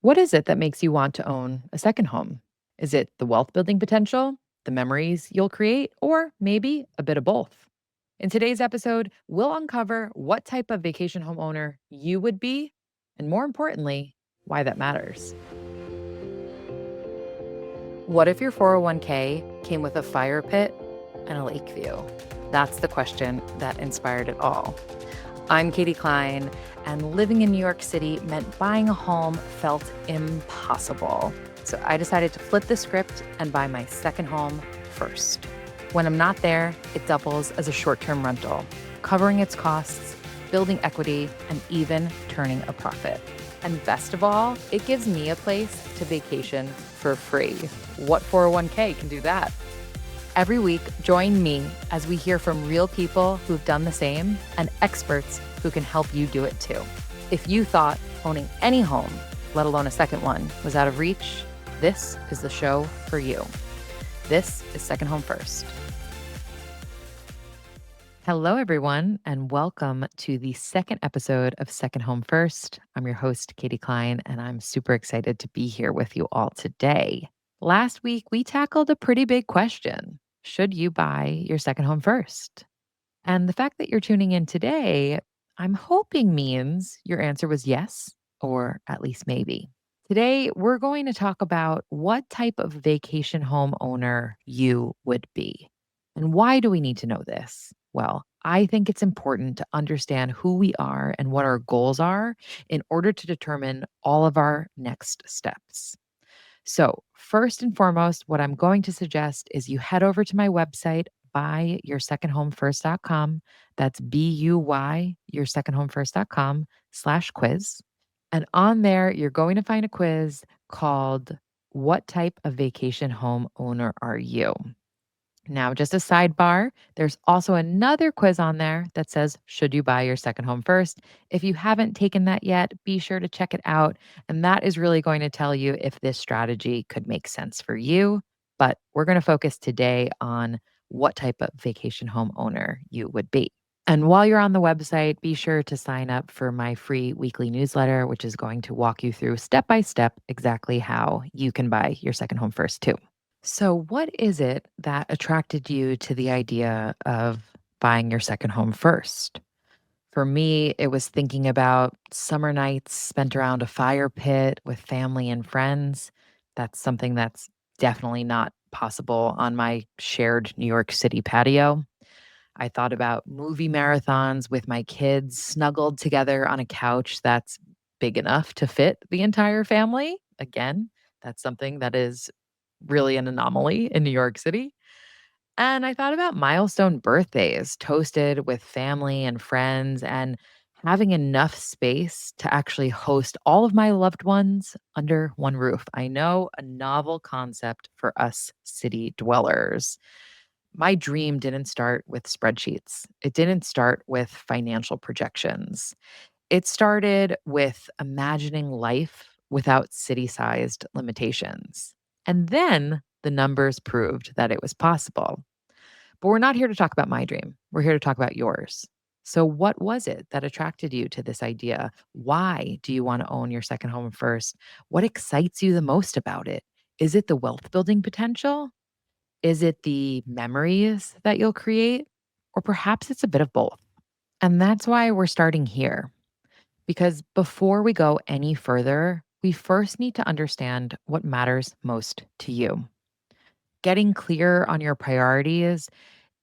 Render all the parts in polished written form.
What is it that makes you want to own a second home? Is it the wealth building potential, the memories you'll create, or maybe a bit of both? In today's episode, we'll uncover what type of vacation home owner you would be, and more importantly, why that matters. What if your 401k came with a fire pit and a lake view? That's the question that inspired it all. I'm Katie Klein, and living in New York City meant buying a home felt impossible. So I decided to flip the script and buy my second home first. When I'm not there, it doubles as a short-term rental, covering its costs, building equity, and even turning a profit. And best of all, it gives me a place to vacation for free. What 401k can do that? Every week, join me as we hear from real people who've done the same and experts who can help you do it too. If you thought owning any home, let alone a second one, was out of reach, this is the show for you. This is Second Home First. Hello, everyone, and welcome to the second episode of Second Home First. I'm your host, Katie Klein, and I'm super excited to be here with you all today. Last week, we tackled a pretty big question. Should you buy your second home first? And the fact that you're tuning in today, I'm hoping means your answer was yes, or at least maybe. Today, we're going to talk about what type of vacation home owner you would be. And why do we need to know this? Well, I think it's important to understand who we are and what our goals are in order to determine all of our next steps. So, first and foremost, what I'm going to suggest is you head over to my website, buyyoursecondhomefirst.com. That's BUY, yoursecondhomefirst.com/quiz. And on there, you're going to find a quiz called What Type of Vacation Home Owner Are You? Now, just a sidebar, there's also another quiz on there that says, should you buy your second home first? If you haven't taken that yet, be sure to check it out. And that is really going to tell you if this strategy could make sense for you. But we're going to focus today on what type of vacation home owner you would be. And while you're on the website, be sure to sign up for my free weekly newsletter, which is going to walk you through step by step exactly how you can buy your second home first, too. So, what is it that attracted you to the idea of buying your second home first? For me, it was thinking about summer nights spent around a fire pit with family and friends. That's something that's definitely not possible on my shared New York City patio. I thought about movie marathons with my kids snuggled together on a couch that's big enough to fit the entire family. Again, that's something that is really an anomaly in New York City. And I thought about milestone birthdays toasted with family and friends and having enough space to actually host all of my loved ones under one roof. I know, a novel concept for us city dwellers. My dream didn't start with spreadsheets. It didn't start with financial projections. It started with imagining life without city sized limitations. And then the numbers proved that it was possible. But we're not here to talk about my dream. We're here to talk about yours. So, what was it that attracted you to this idea? Why do you want to own your second home first? What excites you the most about it? Is it the wealth building potential? Is it the memories that you'll create? Or perhaps it's a bit of both. And that's why we're starting here. Because before we go any further, we first need to understand what matters most to you. Getting clear on your priorities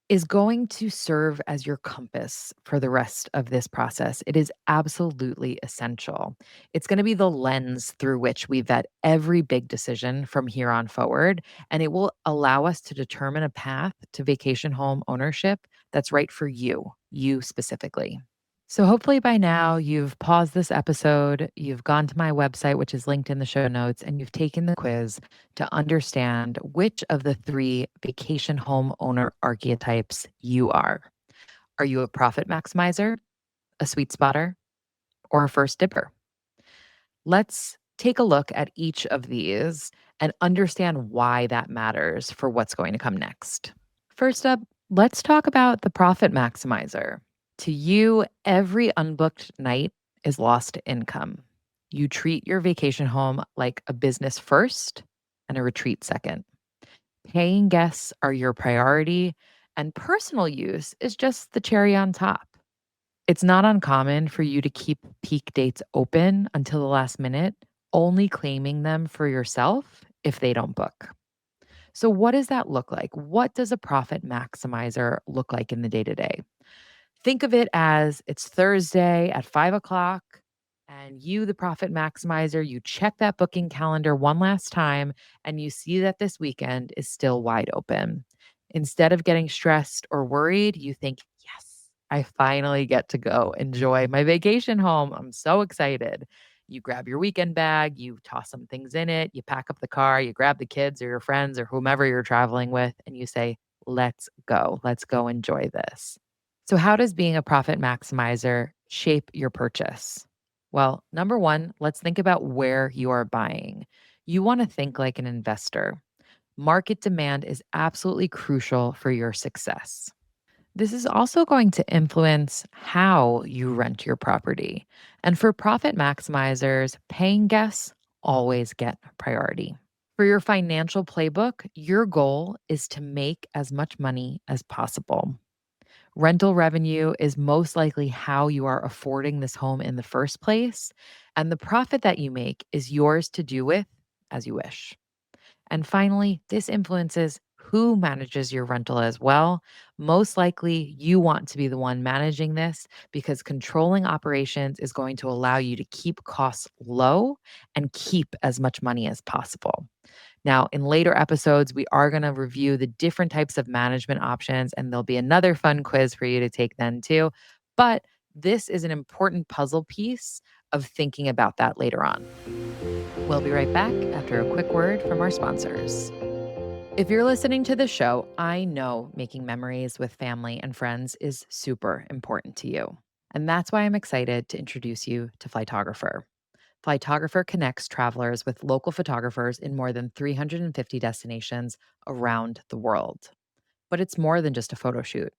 is going to serve as your compass for the rest of this process. It is absolutely essential. It's going to be the lens through which we vet every big decision from here on forward, and it will allow us to determine a path to vacation home ownership that's right for you, you specifically. So, hopefully, by now, you've paused this episode, you've gone to my website, which is linked in the show notes, and you've taken the quiz to understand which of the three vacation home owner archetypes you are. Are you a profit maximizer, a sweet spotter, or a first dipper? Let's take a look at each of these and understand why that matters for what's going to come next. First up, let's talk about the profit maximizer. To you, every unbooked night is lost income. You treat your vacation home like a business first and a retreat second. Paying guests are your priority, and personal use is just the cherry on top. It's not uncommon for you to keep peak dates open until the last minute, only claiming them for yourself if they don't book. So, what does that look like? What does a profit maximizer look like in the day to day? Think of it as it's Thursday at 5 o'clock, and you, the profit maximizer, you check that booking calendar one last time and you see that this weekend is still wide open. Instead of getting stressed or worried, you think, yes, I finally get to go enjoy my vacation home. I'm so excited. You grab your weekend bag, you toss some things in it, you pack up the car, you grab the kids or your friends or whomever you're traveling with, and you say, let's go. Let's go enjoy this. So, how does being a profit maximizer shape your purchase? Well, number one, let's think about where you are buying. You want to think like an investor. Market demand is absolutely crucial for your success. This is also going to influence how you rent your property. And for profit maximizers, paying guests always get priority. For your financial playbook, your goal is to make as much money as possible. Rental revenue is most likely how you are affording this home in the first place, and the profit that you make is yours to do with as you wish. And finally, this influences who manages your rental as well. Most likely, you want to be the one managing this because controlling operations is going to allow you to keep costs low and keep as much money as possible. Now, in later episodes, we are going to review the different types of management options, and there'll be another fun quiz for you to take then too. But this is an important puzzle piece of thinking about that later on. We'll be right back after a quick word from our sponsors. If you're listening to the show, I know making memories with family and friends is super important to you. And that's why I'm excited to introduce you to Flightographer. Flightographer connects travelers with local photographers in more than 350 destinations around the world. But it's more than just a photo shoot.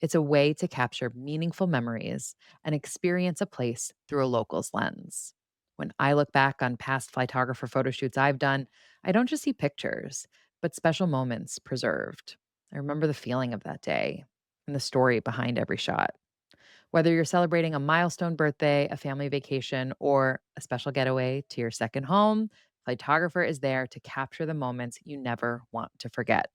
It's a way to capture meaningful memories and experience a place through a local's lens. When I look back on past Flightographer photo shoots I've done, I don't just see pictures, but special moments preserved. I remember the feeling of that day and the story behind every shot. Whether you're celebrating a milestone birthday, a family vacation, or a special getaway to your second home, Flightographer is there to capture the moments you never want to forget.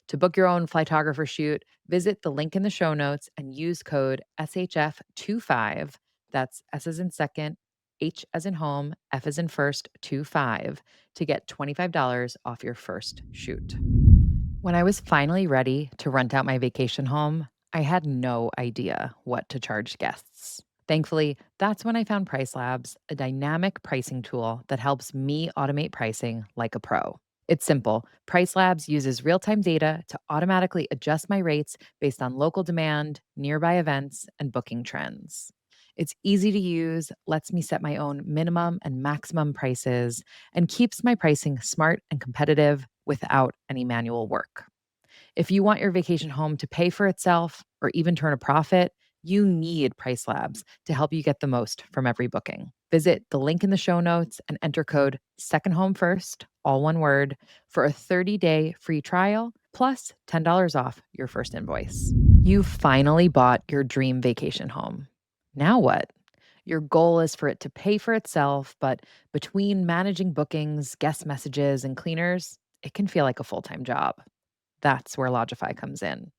To book your own Flightographer shoot, visit the link in the show notes and use code SHF25. That's S as in second, H as in home, F as in first, 25 to get $25 off your first shoot. When I was finally ready to rent out my vacation home, I had no idea what to charge guests. Thankfully, that's when I found Price Labs, a dynamic pricing tool that helps me automate pricing like a pro. It's simple. Price Labs uses real time data to automatically adjust my rates based on local demand, nearby events, and booking trends. It's easy to use, lets me set my own minimum and maximum prices, and keeps my pricing smart and competitive without any manual work. If you want your vacation home to pay for itself or even turn a profit, you need Price Labs to help you get the most from every booking. Visit the link in the show notes and enter code Second Home First, all one word, for a 30-day free trial plus $10 off your first invoice. You finally bought your dream vacation home. Now what? Your goal is for it to pay for itself, but between managing bookings, guest messages, and cleaners, it can feel like a full-time job. That's where Lodify comes in.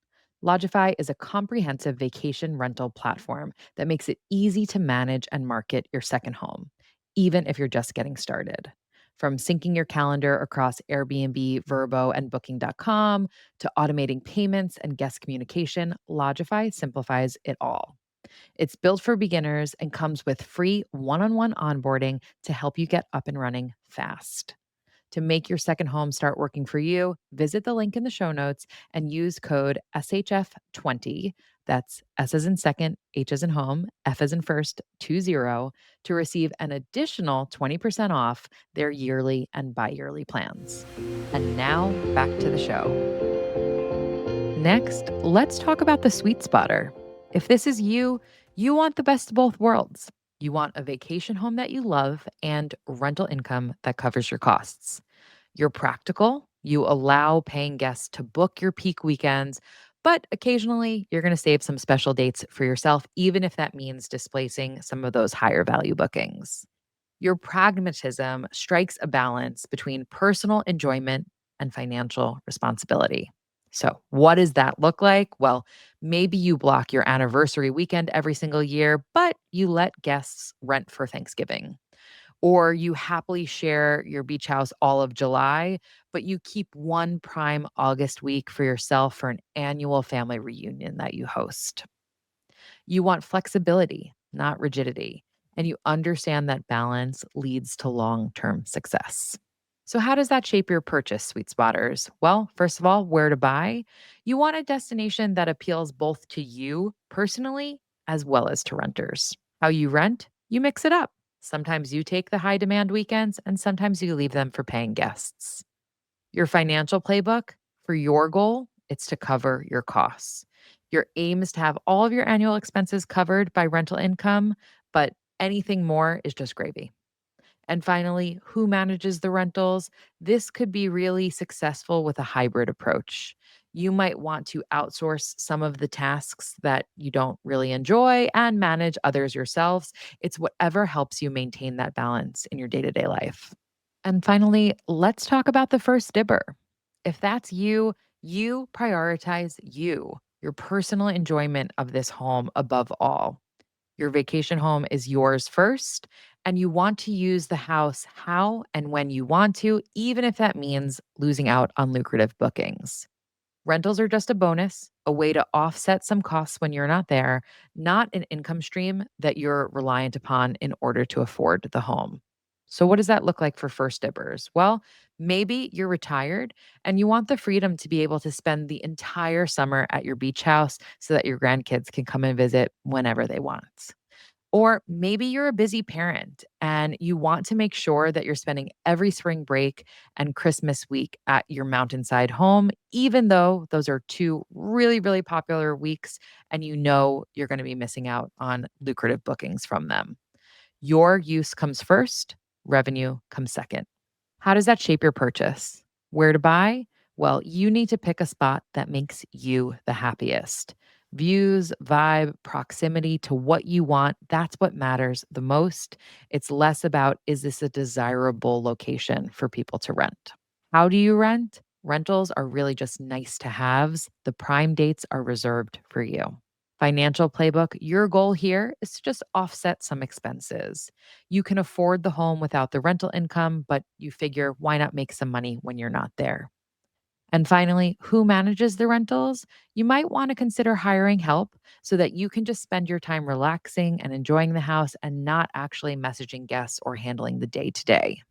Lodify is a comprehensive vacation rental platform that makes it easy to manage and market your second home, even if you're just getting started. From syncing your calendar across Airbnb, Vrbo, and Booking.com to automating payments and guest communication, Lodify simplifies it all. It's built for beginners and comes with free one-on-one onboarding to help you get up and running fast. To make your second home start working for you, visit the link in the show notes and use code SHF20. That's S as in second, H as in home, F as in first, 20 to receive an additional 20% off their yearly and bi-yearly plans. And now back to the show. Next, let's talk about the sweet spotter. If this is you, you want the best of both worlds. You want a vacation home that you love and rental income that covers your costs. You're practical. You allow paying guests to book your peak weekends, but occasionally you're going to save some special dates for yourself, even if that means displacing some of those higher value bookings. Your pragmatism strikes a balance between personal enjoyment and financial responsibility. So, what does that look like? Well, maybe you block your anniversary weekend every single year, but you let guests rent for Thanksgiving. Or you happily share your beach house all of July, but you keep one prime August week for yourself for an annual family reunion that you host. You want flexibility, not rigidity. And you understand that balance leads to long term success. So, how does that shape your purchase, sweet spotters? Well, first of all, where to buy. You want a destination that appeals both to you personally as well as to renters. How you rent, you mix it up. Sometimes you take the high demand weekends, and sometimes you leave them for paying guests. Your financial playbook for your goal, it's to cover your costs. Your aim is to have all of your annual expenses covered by rental income, but anything more is just gravy. And finally, who manages the rentals? This could be really successful with a hybrid approach. You might want to outsource some of the tasks that you don't really enjoy and manage others yourselves. It's whatever helps you maintain that balance in your day to day life. And finally, let's talk about the first dibber. If that's you, you prioritize you, your personal enjoyment of this home above all. Your vacation home is yours first, and you want to use the house how and when you want to, even if that means losing out on lucrative bookings. Rentals are just a bonus, a way to offset some costs when you're not there, not an income stream that you're reliant upon in order to afford the home. So, what does that look like for first dibbers? Well, maybe you're retired and you want the freedom to be able to spend the entire summer at your beach house so that your grandkids can come and visit whenever they want. Or maybe you're a busy parent and you want to make sure that you're spending every spring break and Christmas week at your mountainside home, even though those are two really, really popular weeks and you know you're going to be missing out on lucrative bookings from them. Your use comes first, revenue comes second. How does that shape your purchase? Where to buy? Well, you need to pick a spot that makes you the happiest. Views, vibe, proximity to what you want, that's what matters the most. It's less about, is this a desirable location for people to rent? How do you rent? Rentals are really just nice to haves. The prime dates are reserved for you. Financial playbook, your goal here is to just offset some expenses. You can afford the home without the rental income, but you figure why not make some money when you're not there? And finally, who manages the rentals? You might want to consider hiring help so that you can just spend your time relaxing and enjoying the house and not actually messaging guests or handling the day to day.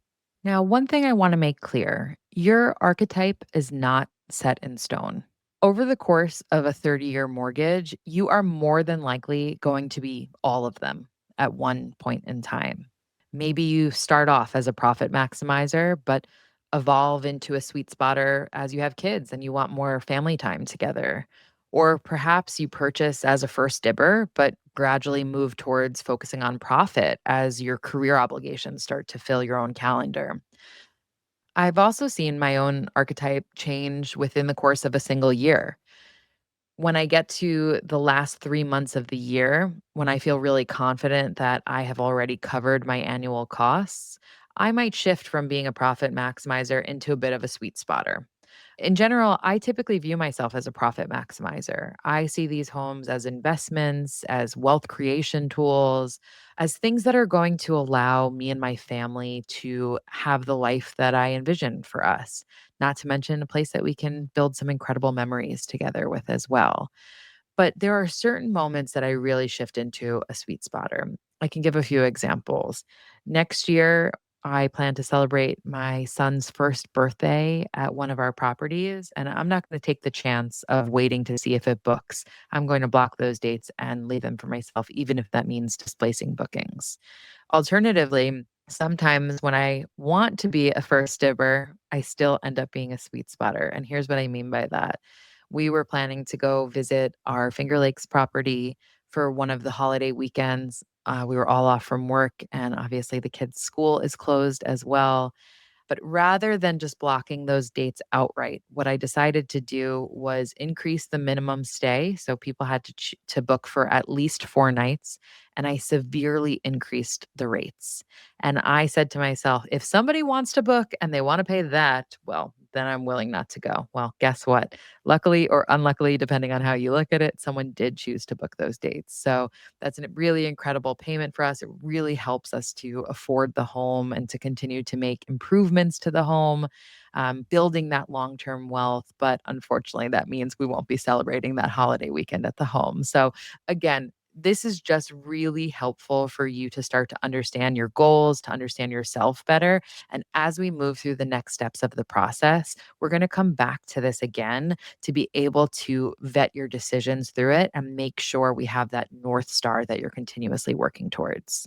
Now, one thing I want to make clear, your archetype is not set in stone. Over the course of a 30-year mortgage, you are more than likely going to be all of them at one point in time. Maybe you start off as a profit maximizer, but evolve into a sweet spotter as you have kids and you want more family time together. Or perhaps you purchase as a first dibber, but gradually move towards focusing on profit as your career obligations start to fill your own calendar. I've also seen my own archetype change within the course of a single year. When I get to the last 3 months of the year, when I feel really confident that I have already covered my annual costs, I might shift from being a profit maximizer into a bit of a sweet spotter. In general, I typically view myself as a profit maximizer. I see these homes as investments, as wealth creation tools, as things that are going to allow me and my family to have the life that I envision for us. Not to mention a place that we can build some incredible memories together with as well. But there are certain moments that I really shift into a sweet spotter. I can give a few examples. Next year, I plan to celebrate my son's first birthday at one of our properties, and I'm not going to take the chance of waiting to see if it books. I'm going to block those dates and leave them for myself, even if that means displacing bookings. Alternatively, sometimes when I want to be a first dibber, I still end up being a sweet spotter. And here's what I mean by that. We were planning to go visit our Finger Lakes property for one of the holiday weekends. We were all off from work, and obviously the kids' school is closed as well. But rather than just blocking those dates outright, what I decided to do was increase the minimum stay. So people had to book for at least 4 nights, and I severely increased the rates. And I said to myself, if somebody wants to book and they want to pay that, well, then I'm willing not to go. Well, guess what? Luckily or unluckily, depending on how you look at it, someone did choose to book those dates. So that's a really incredible payment for us. It really helps us to afford the home and to continue to make improvements to the home, building that long term wealth. But unfortunately, that means we won't be celebrating that holiday weekend at the home. So, again, this is just really helpful for you to start to understand your goals, to understand yourself better. And as we move through the next steps of the process, we're going to come back to this again to be able to vet your decisions through it and make sure we have that North Star that you're continuously working towards.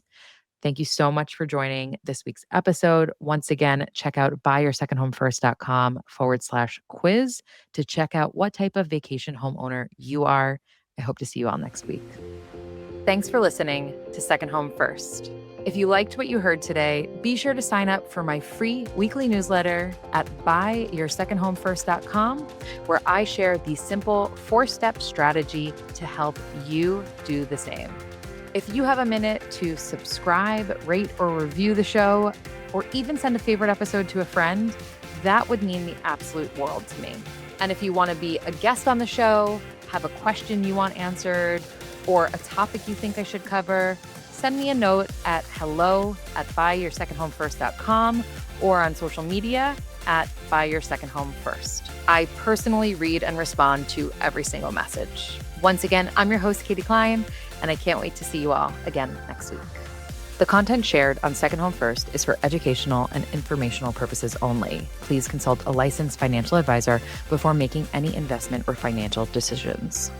Thank you so much for joining this week's episode. Once again, check out buyyoursecondhomefirst.com/quiz to check out what type of vacation homeowner you are. I hope to see you all next week. Thanks for listening to Second Home First. If you liked what you heard today, be sure to sign up for my free weekly newsletter at buyyoursecondhomefirst.com, where I share the simple 4-step strategy to help you do the same. If you have a minute to subscribe, rate, or review the show, or even send a favorite episode to a friend, that would mean the absolute world to me. And if you want to be a guest on the show, have a question you want answered, or a topic you think I should cover, send me a note at hello@buyyoursecondhomefirst.com or on social media at buyyoursecondhomefirst. I personally read and respond to every single message. Once again, I'm your host, Katie Klein, and I can't wait to see you all again next week. The content shared on Second Home First is for educational and informational purposes only. Please consult a licensed financial advisor before making any investment or financial decisions.